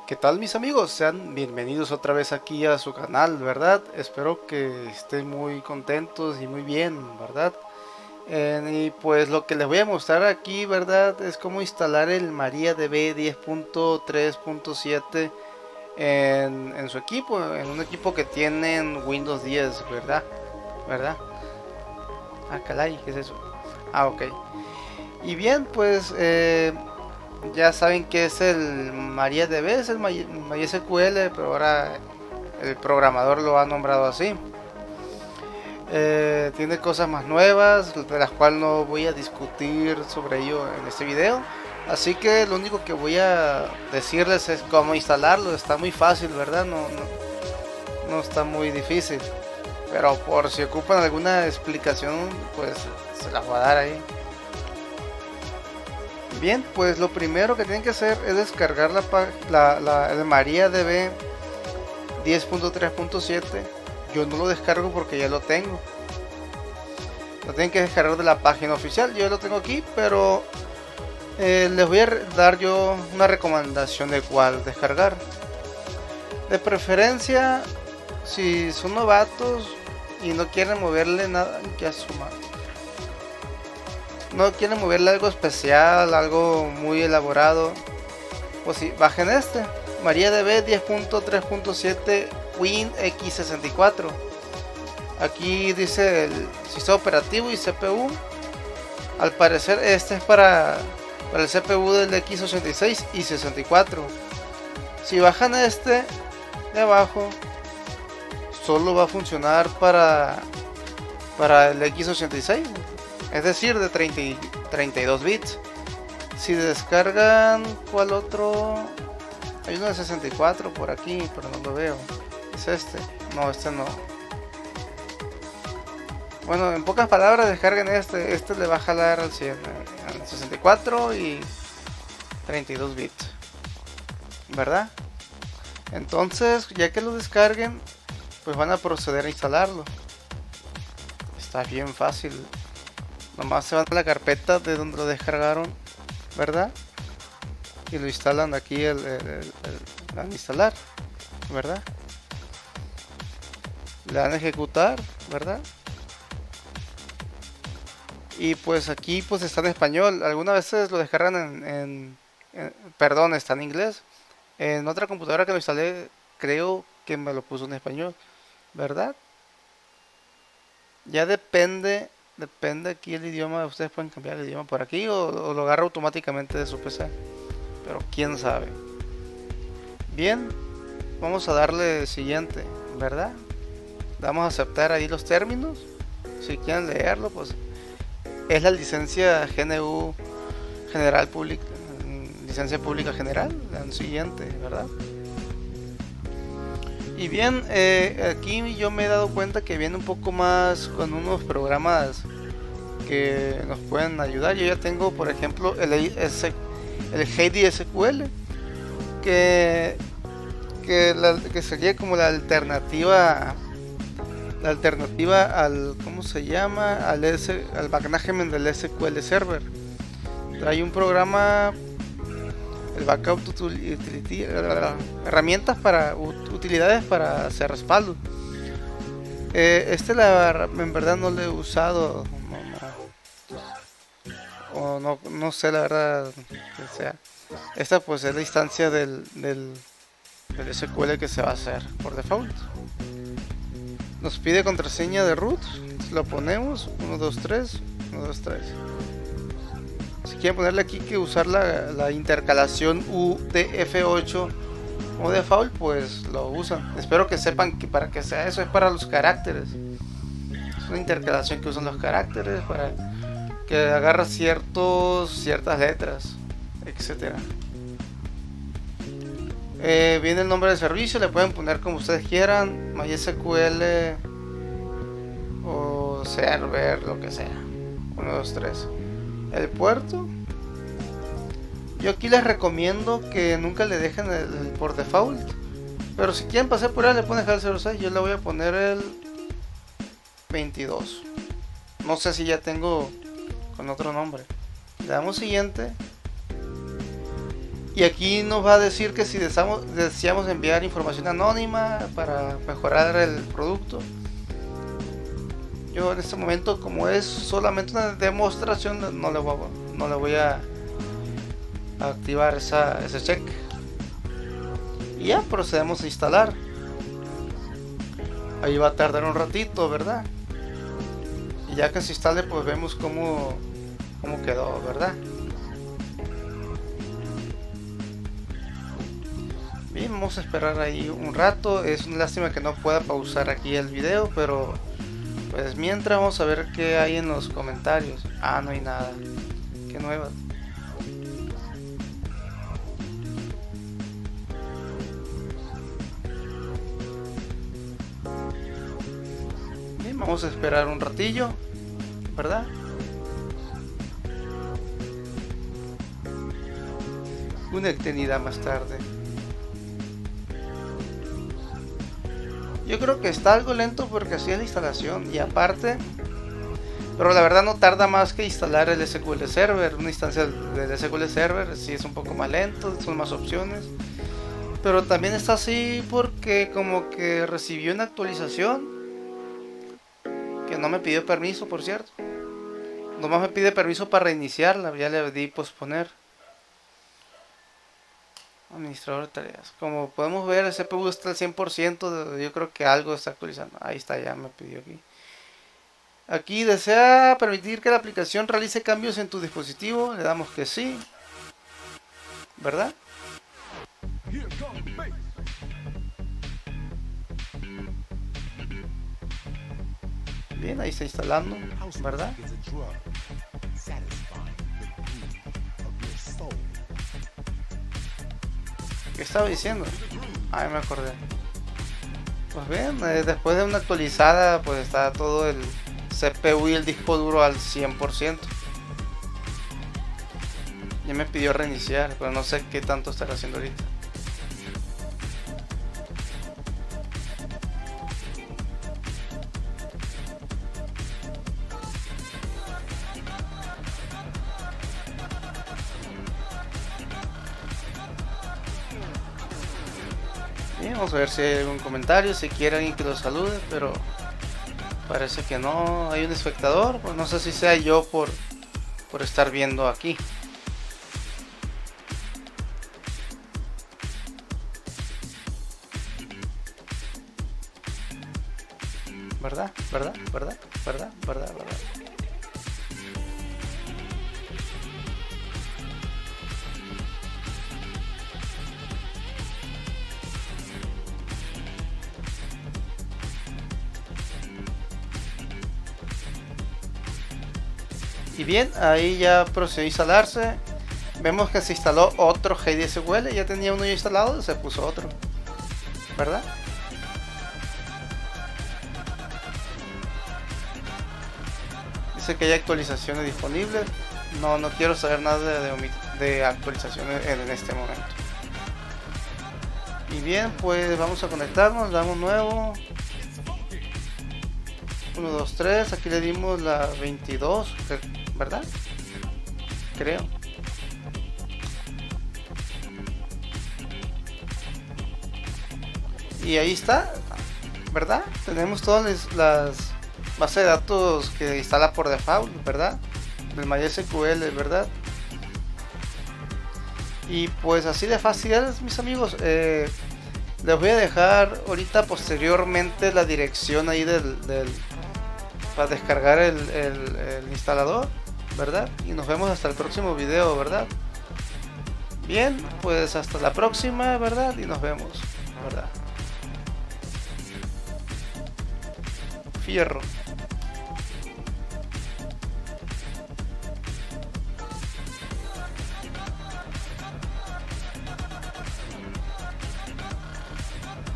¿Qué tal mis amigos? Sean bienvenidos otra vez aquí a su canal, ¿verdad? Espero que estén muy contentos y muy bien, ¿verdad? Y pues lo que les voy a mostrar aquí, ¿verdad? Es cómo instalar el MariaDB 10.3.7 en su equipo, en un equipo que tienen Windows 10, ¿verdad? ¿Verdad? Ah, caray, ¿qué es eso? Ah, ok. Y bien, pues ya saben que es el MariaDB, es el MySQL, pero ahora el programador lo ha nombrado así. Tiene cosas más nuevas, de las cuales no voy a discutir sobre ello en este video. Así que lo único que voy a decirles es cómo instalarlo. Está muy fácil, ¿verdad? No está muy difícil. Pero por si ocupan alguna explicación, pues se las voy a dar ahí. Bien, pues lo primero que tienen que hacer es descargar el MariaDB 10.3.7. Yo no lo descargo porque ya lo tengo. Lo tienen que descargar de la página oficial. Yo lo tengo aquí, pero les voy a dar yo una recomendación de cuál descargar. De preferencia, si son novatos y no quieren moverle nada, que asuma. No quieren moverle algo especial, algo muy elaborado, pues sí, bajen este MariaDB 10.3.7 WinX64. Aquí dice el sistema operativo y CPU. Al parecer este es para el CPU del X86 y 64. Si bajan este de abajo, solo va a funcionar para el X86, es decir, de 32 bits. Si descargan, ¿cuál otro? Hay uno de 64 por aquí, pero no lo veo. ¿Es este? No, este no. Bueno, en pocas palabras, descarguen este. Este le va a jalar al 100, al 64 y 32 bits, ¿verdad? Entonces, ya que lo descarguen, pues van a proceder a instalarlo. Está bien fácil. Nomás se van a la carpeta de donde lo descargaron, ¿verdad? Y lo instalan aquí al instalar, ¿verdad? Le dan a ejecutar, ¿verdad? Y pues aquí pues está en español. Algunas veces lo descargan perdón, está en inglés. En otra computadora que lo instalé, creo que me lo puso en español, ¿verdad? Ya depende aquí el idioma. Ustedes pueden cambiar el idioma por aquí o lo agarra automáticamente de su PC, pero quién sabe. Bien, vamos a darle siguiente, ¿verdad? Vamos a aceptar ahí los términos. Si quieren leerlo, pues es la licencia GNU General Pública, licencia pública general, la siguiente, ¿verdad? Y bien, aquí yo me he dado cuenta que viene un poco más con unos programas que nos pueden ayudar. Yo ya tengo, por ejemplo, el HDSQL, que sería como la alternativa al, ¿cómo se llama? Al management del SQL Server. Hay un programa, el Backup Utility, herramientas para utilidades para hacer respaldo. En verdad no lo he usado, no sé la verdad que sea. Esta pues es la instancia del SQL que se va a hacer por default. Nos pide contraseña de root, lo ponemos 123 123. Si quieren ponerle aquí que usar la intercalación UTF-8 como default, pues lo usan. Espero que sepan que para que sea eso es para los caracteres. Es una intercalación que usan los caracteres para que agarra ciertas letras, etcétera. Viene el nombre del servicio, le pueden poner como ustedes quieran, MySQL o server, lo que sea. 1, 2, 3. El puerto. Yo aquí les recomiendo que nunca le dejen el por default. Pero si quieren pasar por él, le pueden dejar el 06. Yo le voy a poner el 22. No sé si ya tengo con otro nombre. Le damos siguiente. Y aquí nos va a decir que si deseamos enviar información anónima para mejorar el producto. Yo en este momento, como es solamente una demostración, no le voy a activar ese check. Y ya procedemos a instalar. Ahí va a tardar un ratito, ¿verdad? Y ya que se instale, pues vemos cómo quedó, ¿verdad? Bien, vamos a esperar ahí un rato. Es una lástima que no pueda pausar aquí el video, pero pues mientras vamos a ver qué hay en los comentarios. Ah, no hay nada. Qué nueva. Bien, vamos a esperar un ratillo, ¿verdad? Una eternidad más tarde. Yo creo que está algo lento porque así es la instalación y aparte, pero la verdad no tarda más que instalar el SQL Server. Una instancia del SQL Server sí es un poco más lento, son más opciones, pero también está así porque como que recibió una actualización que no me pidió permiso, por cierto. Nomás me pide permiso para reiniciarla, ya le di posponer. Administrador de tareas. Como podemos ver, el CPU está al 100%. Yo creo que algo está actualizando. Ahí está, ya me pidió aquí. Aquí desea permitir que la aplicación realice cambios en tu dispositivo. Le damos que sí, ¿verdad? Bien, ahí está instalando, ¿verdad? ¿Qué estaba diciendo? Ahí me acordé. Pues bien, después de una actualizada, pues está todo el CPU y el disco duro al 100%. Ya me pidió reiniciar, pero no sé qué tanto estará haciendo ahorita. Bien, vamos a ver si hay algún comentario, si quiere alguien que lo salude, pero parece que no. Hay un espectador, pues no sé si sea yo por estar viendo aquí. ¿Verdad? ¿Verdad? ¿Verdad? ¿Verdad? ¿Verdad? ¿Verdad? Y bien, ahí ya procedió a instalarse. Vemos que se instaló otro GDSQL. Ya tenía uno ya instalado y se puso otro, ¿verdad? Dice que hay actualizaciones disponibles. No quiero saber nada de actualizaciones en este momento. Y bien, pues vamos a conectarnos. Damos nuevo. 1, 2, 3. Aquí le dimos la 22, ¿verdad? Creo. Y ahí está, ¿verdad? Tenemos todas las bases de datos que instala por default, ¿verdad? Del MySQL, ¿verdad? Y pues así de fácil es, mis amigos. Les voy a dejar ahorita posteriormente la dirección ahí para descargar el instalador, ¿verdad? Y nos vemos hasta el próximo video, ¿verdad? Bien, pues hasta la próxima, ¿verdad? Y nos vemos, ¿verdad? Fierro.